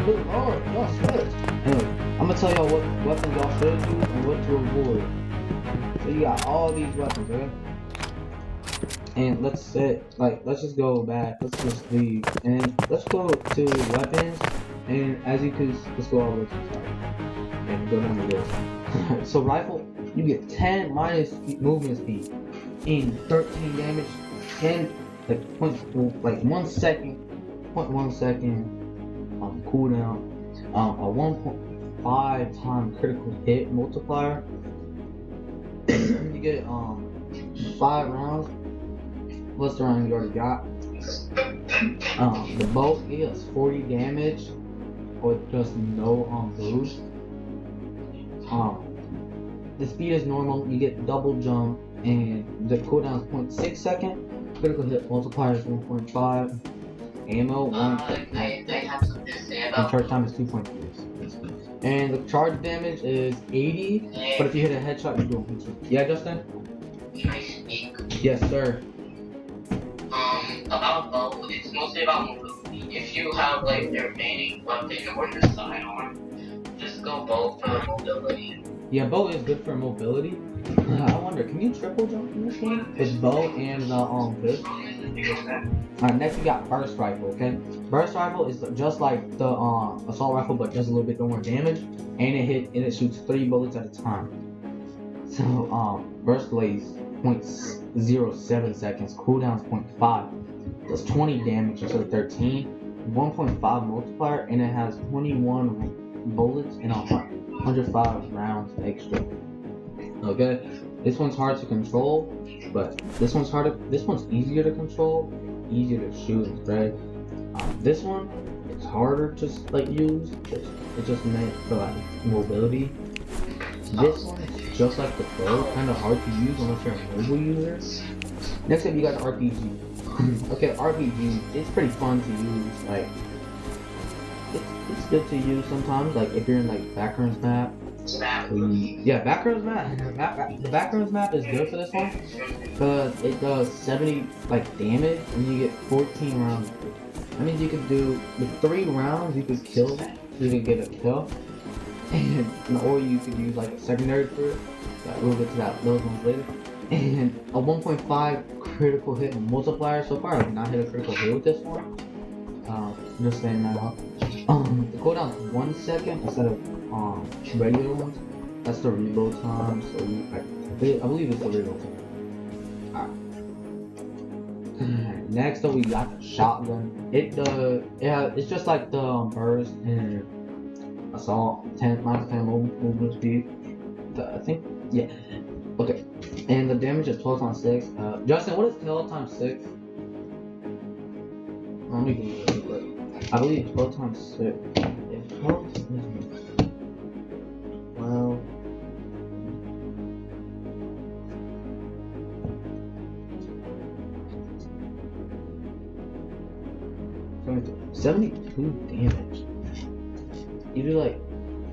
good lord, y'all switch. Anyway, I'm gonna tell y'all what weapons y'all should use and what to avoid. So you got all these weapons, okay? And let's just go back. Let's just leave and let's go to weapons. And as you can, let's go all the way to the start and go down the list. So rifle, you get 10 minus movement speed and 13 damage and like 1 second, 0.1 second cooldown, a 1.5 time critical hit multiplier. You get 5 rounds. Plus the round you already got. The bolt deals 40 damage with just no boost. The speed is normal. You get double jump, and the cooldown is 0.6 second. Critical hit multiplier is 1.5. Ammo 1. And charge time is 2.3. And the charge damage is 80. But if you hit a headshot, you do 100. Yeah, Justin? Can I speak? Yes, sir. About bow, it's mostly about mobility. If you have like the remaining weapon or your sidearm, just go bow for mobility. Yeah, bow is good for mobility. I wonder, can you triple jump in this game? It's bow and the fist. Alright, next we got burst rifle, okay? Burst rifle is just like the assault rifle, but does a little bit more damage, and it shoots 3 bullets at a time. So burst blaze 0.07 seconds, cooldown is 0.5. Does 20 damage instead of 13, 1.5 multiplier, and it has 21 bullets and 105 rounds extra. Okay, this one's hard to control, but this one's easier to control, easier to shoot and spray. This one, it's harder to use. It's just meant for like mobility. This one is just like the bow, kind of hard to use unless you're a mobile user. Next up, you got the RPG. Okay, RPG, it's pretty fun to use. Like, it's good to use sometimes. Like if you're in like backgrounds map. Yeah, backgrounds map. The backgrounds map is good for this one because it does 70 damage and you get 14 rounds. That means you could do with 3 rounds. You could kill. You could get a kill, or you could use like a secondary for it. We'll get to those ones later. And a 1.5 critical hit multiplier. So far, I've not hit a critical hit with this one. Just saying that up. The cooldown is 1 second instead of regular ones. That's the reload time. So I believe it's the reload time. Alright. Next up, we got the shotgun. It's just like the burst and assault. 10 minus 10 movement speed. I think yeah. Okay. And the damage is 12 times 6. Justin, what is 12 times 6? Let me do this real quick. I believe 12 times 6. If 12 is well. 72 damage. You do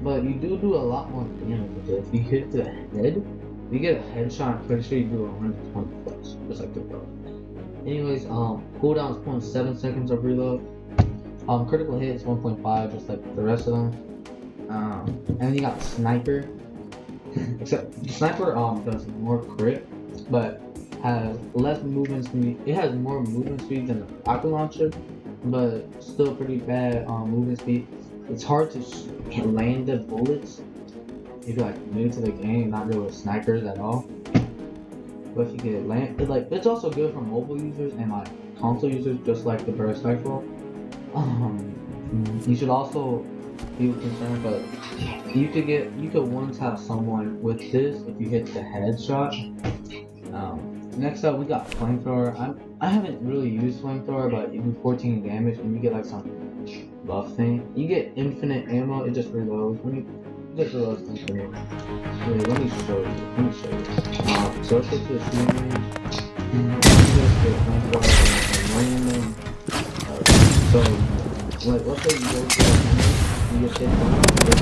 but you do a lot more damage with it. If you hit the head, you get a headshot. I'm pretty sure you do 120 plus, just like the bow. Anyways, cooldown is 0.7 seconds of reload. Critical hit is 1.5, just like the rest of them. And then you got sniper. Except the sniper does more crit, but has less movement speed. It has more movement speed than the rocket launcher, but still pretty bad movement speed. It's hard to land the bullets if you're new to the game, not good with snipers at all. But if you get land, it's also good for mobile users and console users, just like the burst rifle. You should also be concerned, but you could once have someone with this if you hit the headshot. Next up, we got flamethrower. I haven't really used flamethrower, but you do 14 damage and you get some buff thing. You get infinite ammo. It just reloads when you just reloads infinite. Wait, let me show you. So let's go to the shooting range. You just get flamethrower random. So let's say you go to you just hit one, you get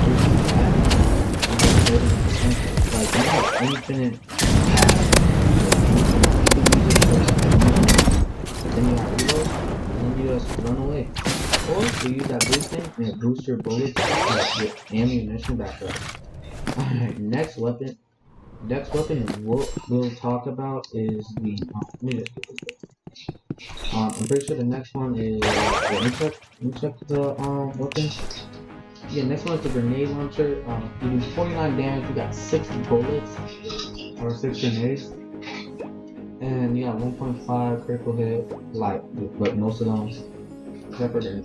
30%, you have infinite then you have reload, and then you just run away. or you use that boost thing and it boosts your bullets with ammunition back up. Alright, next weapon. Next weapon we'll talk about is the. Let me just get this. I'm pretty sure the next one is. Let me check the weapon. Yeah, next one is the grenade launcher. You do 49 damage. You got 6 bullets or 6 grenades, and you got 1.5 critical hit. Like most of them, except for the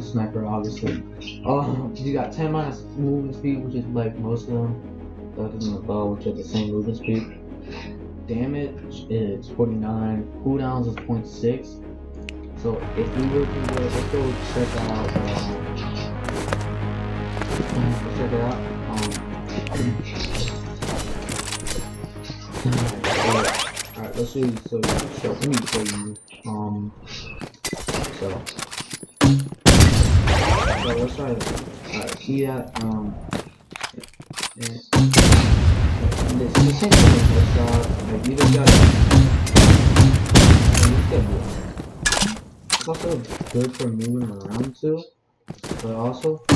sniper, obviously. You got 10 minus movement speed, which is like most of them. Other than the bow, which has the same movement speed. Damage is 49. Cooldowns is 0.6. So if we were to go, let's go check out. Let's check it out. Alright, let's see. So let me show you. So let's try it. Alright, see that. This same thing with this shot. Like you just gotta. It's also good for moving around too, but also. I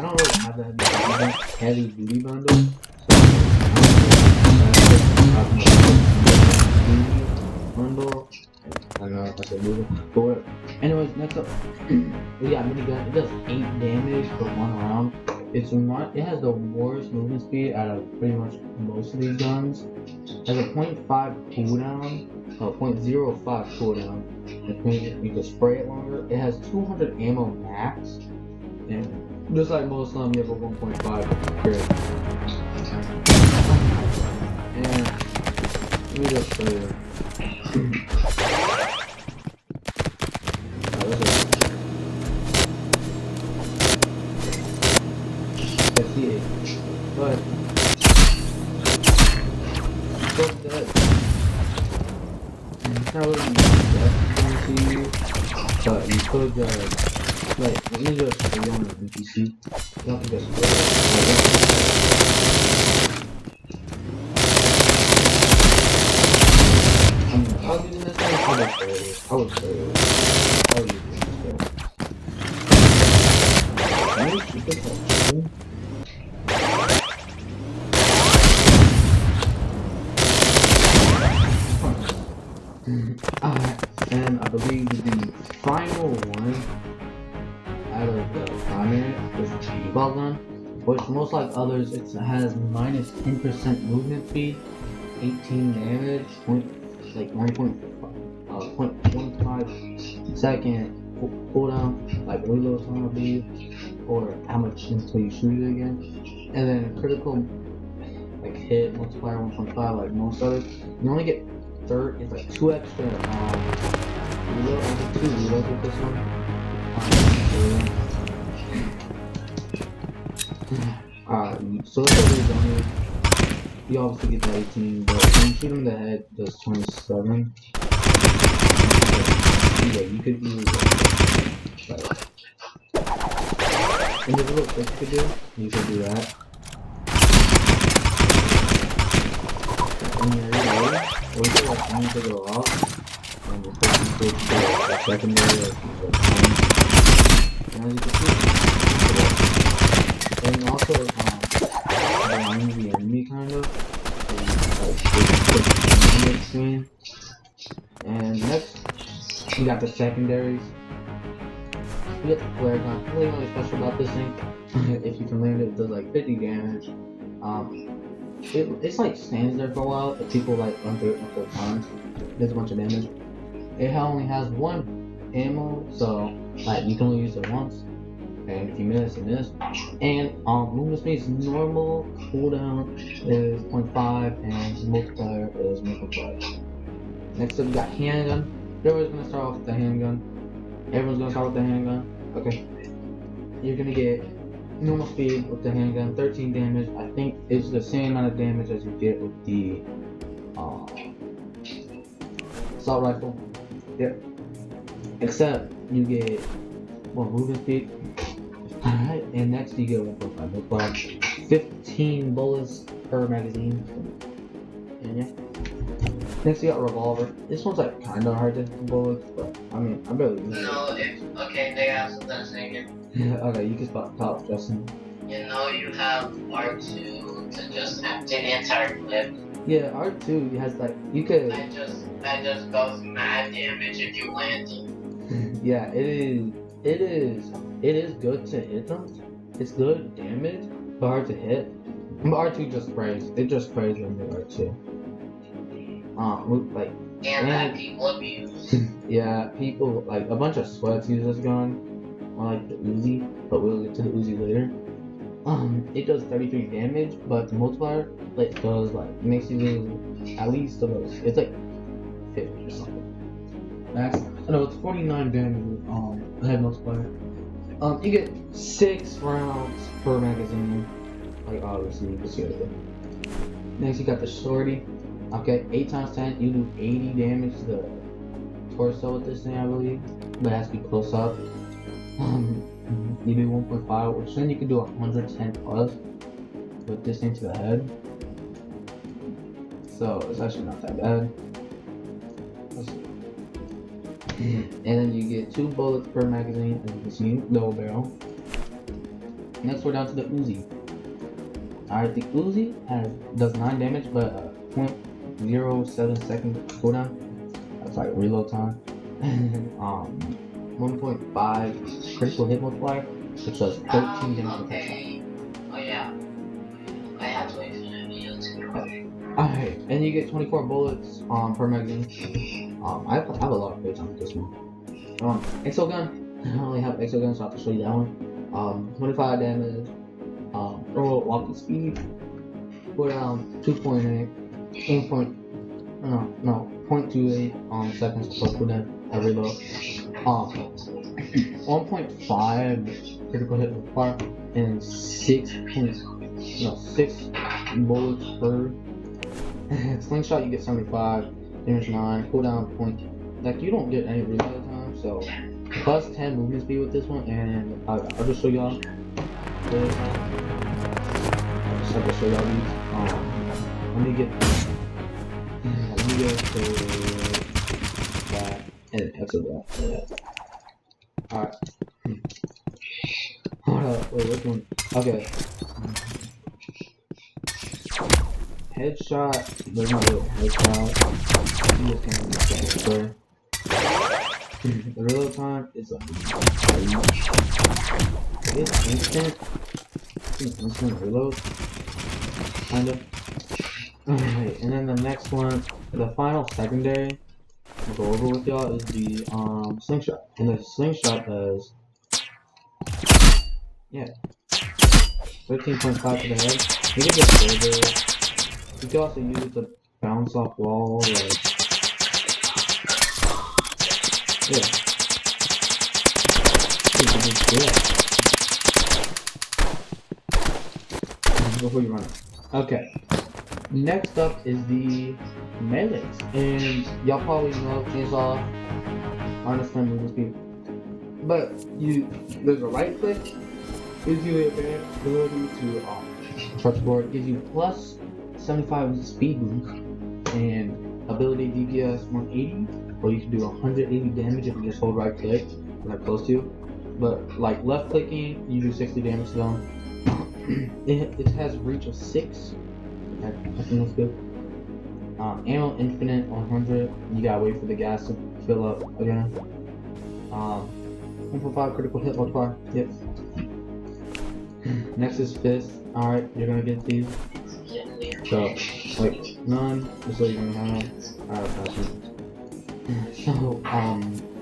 don't really have that heavy duty bundle. Bundle. I don't know if I said moving. But anyways, next up, we got minigun. It does 8 damage for 1 round. It has the worst movement speed out of pretty much most of these guns. It has a 0.5 cooldown, 0.05 cooldown. Which means you can spray it longer. It has 200 ammo max, and just like most of them, you have a 1.5 grid. And let me just show you. But so dead. It's not really death to you, but you could like let me just go on the NPC. You have to just I was using this thing. I was using this thing. And I believe the final one out of the primary is the default gun, which most like others, it has minus 10% movement speed, 18 damage, 1.5 second cooldown, like reload time I believe, or how much until you shoot it again, and then critical like hit multiplier 1.5 like most others. You only get it's like 2 extra reload, 2 reloads with this one. So let's go to the damage. You obviously get the 18, but when you shoot him in the head, does 27. Yeah, you could use like invisible trick you could do. You could do that. And you're reloading. Or you like aim to go off, and the person switch to the secondary, and as you can see, and also aligning the enemy kind of, and next, you got the secondaries. You get the flare gun. Nothing really special about this thing. If you can land it, it does like 50 damage. It's like stands there for a while, but people like run through it multiple times. There's a bunch of damage. It only has 1 ammo, so like you can only use it once. And if you miss, you miss. And movement speed is normal, cooldown is 0.5, and multiplier is 1.5. Next up, we got handgun. Everyone's gonna start off with the handgun. Okay. You're gonna get normal speed with the handgun, 13 damage. I think it's the same amount of damage as you get with the assault rifle. Yep. Except you get more movement speed. Alright, and next you get 1.5 multiplier, 15 bullets per magazine. And yeah. Next you got revolver. This one's like kinda hard to hit bullets, but I mean I barely use it. No, okay, they have something saying Okay, you can stop, Justin. you know you have R2 to just empty the entire clip. Yeah, R2 has like you could. That just goes mad damage if you land it. Yeah, it is good to hit them. It's good damage, but hard to hit. But R2 just sprays. It just sprays when you R2. Like And that people abuse. yeah, people like a bunch of sweats use this gun, or like the Uzi, but we'll get to the Uzi later. It does 33 damage, but the multiplier like does like makes you do at least it's like 50 or something. Max. No, it's 49 damage. Head multiplier. You get 6 rounds per magazine. Like obviously, you can see it. Next, you got the shorty. Okay, 8 times 10, you do 80 damage to the torso with this thing, I believe, but it has to be close up. You do 1.5, which then you can do 110 plus with this thing to the head. So it's actually not that bad. Let's see. And then you get 2 bullets per magazine, as you can see, double barrel. Next, we're down to the Uzi. Alright, the Uzi does 9 damage, but 0.07 second cooldown. That's like reload time. 1.5 critical hit multiplier, which does 13 damage per headshot. Oh yeah. I have to wait for the video too. Alright, and you get 24 bullets per magazine. I have a lot of playtime with this one. Exo gun. I only have exo gun, so I have to show you that one. 25 damage. Walking speed. Cooldown 2.8. 0.28 seconds per cooldown every load. 1.5 critical hit multiplier and 6 bullets per. Slingshot you get 75, damage 9, cooldown point. Like you don't get any reload time, so plus 10 movement speed with this one, and I'll just show y'all. I'll just have to show y'all these. Let me get to that and exo that. Alright. Hold up, wait, which one? Okay. Headshot, there's no real headshot. You just can't get the reload time is like it's instant. It's instant reload. Kinda. Alright, and then the next one, the final secondary I'll go over with y'all is the slingshot. And the slingshot does 13.5 to the head. You can get further. You can also use it to bounce off walls, like you can just do it. Before you run it. Okay. Next up is the melees, and y'all probably know chainsaw, understand movement speed. But there's a right click, gives you the ability to touch board, gives you plus 75 speed boost, and ability DPS 180, or you can do 180 damage if you just hold right click, like close to you. But like left clicking, you do 60 damage to them. It has reach of 6. I think that's good. Ammo infinite 100. You gotta wait for the gas to fill up again. 1.5 critical hit multiplier. Yep. Next is fist. Alright, you're gonna get these. So, wait, none. Just so you're gonna have. Alright, so,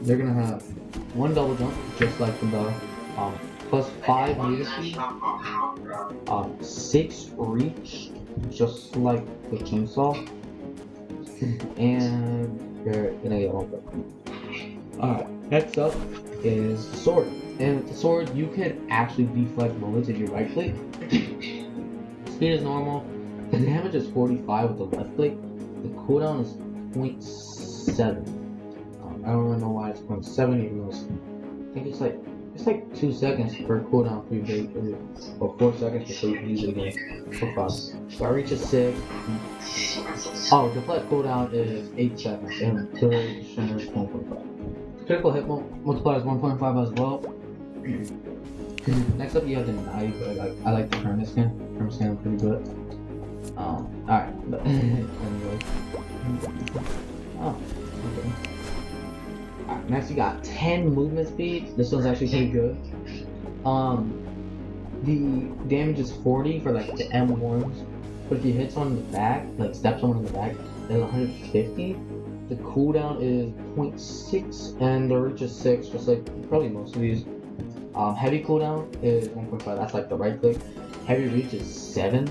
they're gonna have 1 double jump, just like the bow. Plus 5 meter speed. 6 reach, just like the chainsaw. And you're gonna get 1. Alright, next up is sword. And with the sword, you can actually deflect bullets if you right click. Speed is normal. The damage is 45 with the left click. The cooldown is 0.7. I don't really know why it's 0.7 even though I think it's like It's like 2 seconds per cooldown for you to or 4 seconds before you can use it again. For 5. So I reach a 6. Oh, deflect cooldown is 8 seconds and duration is 1.5. Critical hit multiplier is 1.5 as well. Next up you have the knife. I like the Hermes skin. Hermes skin is pretty good. Alright, but anyway. Oh, okay. Alright, next you got 10 movement speed. This one's actually pretty good. The damage is 40 for like the M1s, but if you hit someone in the back, like step someone in the back, then 150. The cooldown is 0.6 and the reach is 6, just like probably most of these. Heavy cooldown is 1.5. That's like the right click. Heavy reach is 7.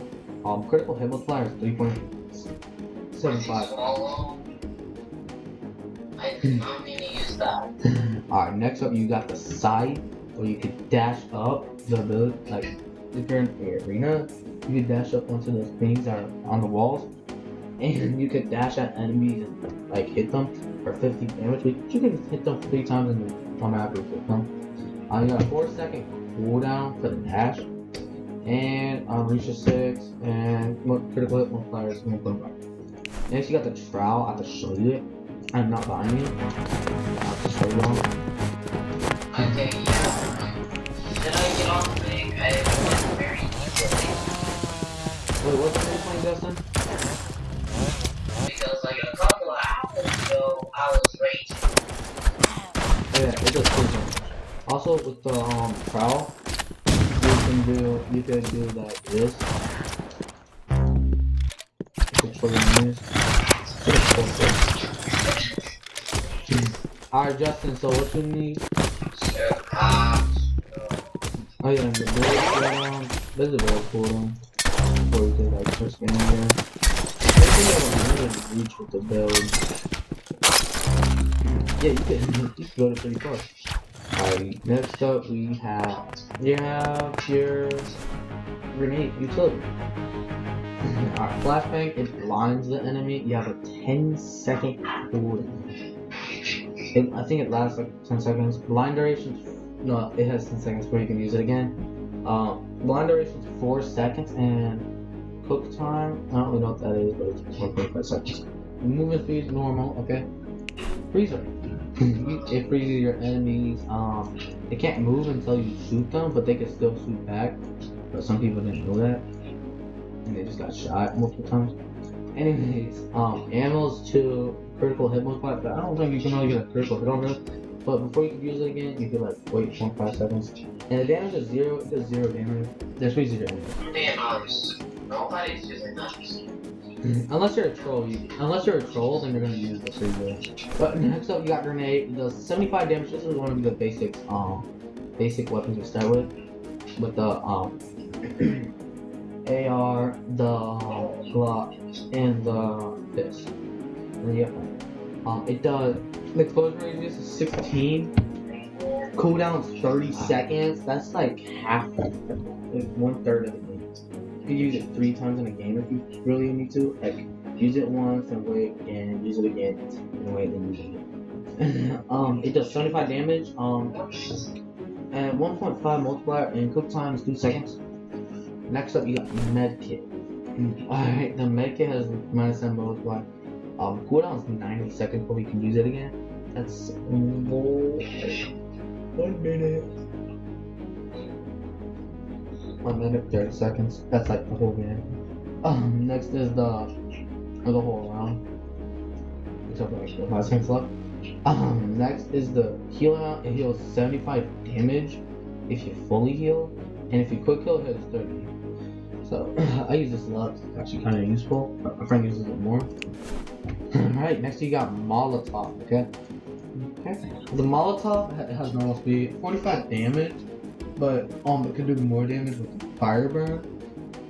Critical hit multiplier is 3.75. I'm gonna use that. Alright, next up you got the side, where you could dash up the ability, like if you're in the arena, you could dash up onto those things that are on the walls, and you could dash at enemies and like hit them for 50 damage. You can hit them 3 times and automatically hit them. You got a 4-second cooldown for the dash, and reach is 6, and critical hit multiplier is 1.5. Next you got the trowel. I have to show you it. I'm not buying it. I have to show you all. Okay, yeah. Should I get on the thing? I didn't very easily. Wait, what's the playing, Justin? Because like a couple of hours ago, I was raging. Yeah, it does pretty much. Also with the trowel, you can do like this. For your knees. Alright, Justin, so what you need? Sure. Oh yeah, the build cooldown. There's a build cooldown. Before you can like just get in there. I think you have a limited reach with the build. Yeah, you can build it pretty far. Alright, next up you have your grenade utility. Alright, flashbang, it blinds the enemy. You have a 10-second cooldown. I think it lasts like 10 seconds. Blind duration, no, it has 10 seconds before you can use it again. Blind duration is 4 seconds, and cook time, I don't really know what that is, but it's 1.5 seconds. Movement speed is normal, okay? Freezer. It freezes your enemies. They can't move until you shoot them, but they can still shoot back. But some people didn't know that, and they just got shot multiple times. Anyways, animals to critical hit multiplier, but I don't think you can really get a critical hit on this. But before you can use it again, you can like wait 0.5 seconds. And the damage is 0, it does 0 damage. There's freezes your enemies. Nobody's using that. Unless you're a troll, then you're gonna use the freezer. But next up, you got grenade. It does 75 damage. This is one of the basics, basic weapons you start with the AR, the Glock, and the fist. And yeah, it does. The explosion radius is 16. Cooldown is 30 seconds. That's like half, like 1/3 of the game. You can use it 3 times in a game if you really need to. Like, use it once and wait, and use it again and wait and use it again. It does 75 damage. And 1.5 multiplier, and cook time is 2 seconds. Next up, you got medkit. Alright, the medkit has -10 multiplier. Cooldown is 90 seconds before you can use it again. That's 1 minute. 1 minute, 30 seconds. That's like the whole game. Next is the whole round. Except for like 5 seconds left. Next is the heal amount. It heals 75 damage if you fully heal, and if you quick heal, it hits 30. So I use this a lot. It's actually kind of useful. My friend uses it more. Alright, next you got Molotov. Okay. The Molotov has normal speed, 45 damage, but it can do more damage with the fire burn.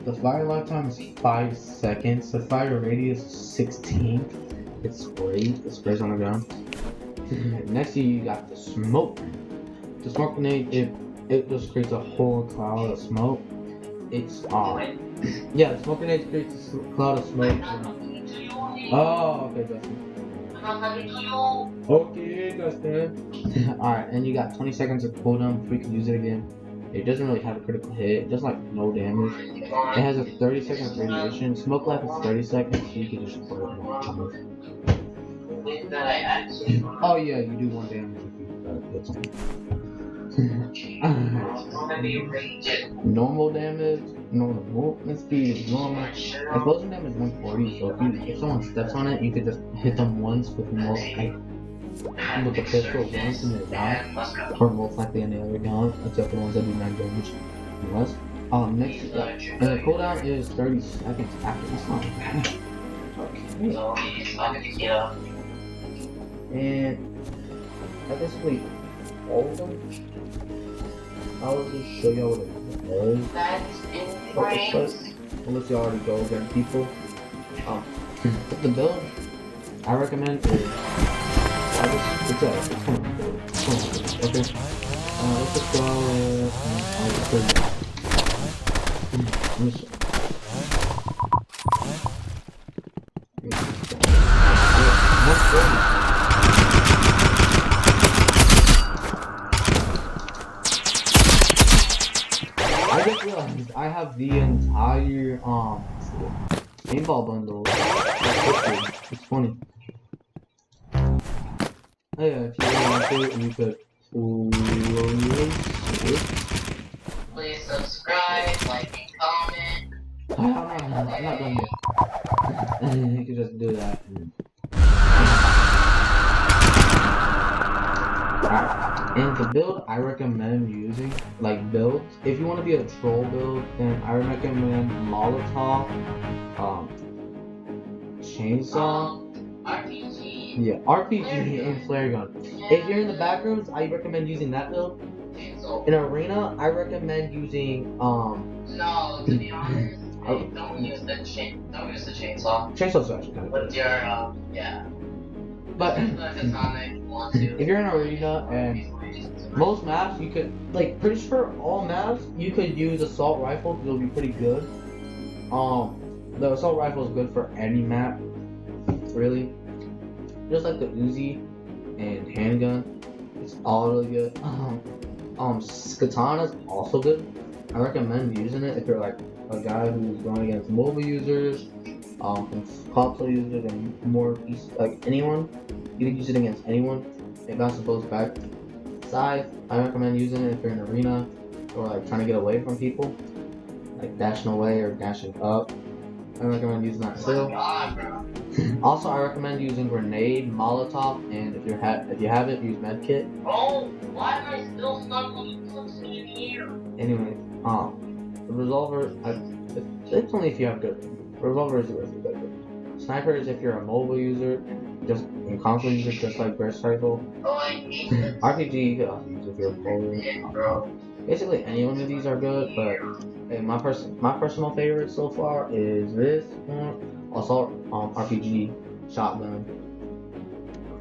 The fire lifetime is 5 seconds. The fire radius is 16. It's great. It sprays on the ground. Next you got the smoke. The smoke grenade, it just creates a whole cloud of smoke. It's yeah, the smoke grenade creates a cloud of smoke. Oh, okay, Justin. Okay, Dustin. Alright, and you got 20 seconds of cooldown before you can use it again. It doesn't really have a critical hit, just like no damage. It has a 30-second radiation. Smoke life is 30 seconds, so you can just put it on. Oh yeah, you do 1 damage if you hit something. Normal damage, normal movement speed is normal. Explosion damage is 140, so if someone steps on it, you could just hit them once with the pistol once and they're down. Or most likely any other gun, except for the ones that do 9 damage and less. Next, and the cooldown is 30 seconds after this one. Okay. And that's basically all of them. I'll just show y'all what it does. Unless you already go against people. But the build I recommend is it's kind of build. Okay. Let's just go with I just realized I have the entire paintball bundle. It's funny. Oh yeah, if you want to, you could. Please subscribe, like, and comment. I'm not done yet. You can just do that. Alright, and the build I recommend using, like builds, if you want to be a troll build, then I recommend Molotov, Chainsaw, RPG. Yeah, RPG and flare gun. If you're in the back rooms, I recommend using that build. In arena, I recommend using No, to be honest, don't use the chainsaw. Chainsaw's actually kind of With good. your yeah. But if you're in arena and most maps, you could pretty sure all maps you could use assault rifle. It'll be pretty good. The assault rifle is good for any map, really. Just like the Uzi and handgun, it's all really good. Katana's also good. I recommend using it if you're like a guy who's going against mobile users, console users, and more like anyone. You can use it against anyone. It bounces both back. Scythe, I recommend using it if you're in arena or like trying to get away from people, like dashing away or dashing up. I recommend using that still. Also, I recommend using grenade, Molotov, and if you have it, use medkit. Oh, why am I still stuck on the here? Anyway, the revolver, it's only if you have good. Revolver is really good. Sniper is if you're a mobile user, just in console user, just like burst rifle. Oh, I hate this. RPG you could also use if you're a mobile. Bro. Basically, any one of these are good, but my personal favorite so far is this one. Assault RPG, shotgun,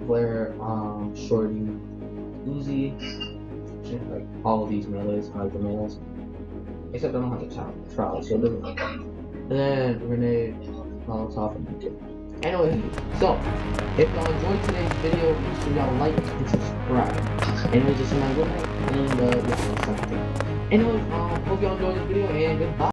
flare, shorty, Uzi, like all of these melees, I like the melees. Except I don't have the trial, so it doesn't matter. And then grenade, Molotov, and medkit. Anyway, so if y'all enjoyed today's video, make sure y'all like and subscribe. Anyways, this is my good night, and yeah, that's everything. Anyways, hope y'all enjoyed this video, and goodbye.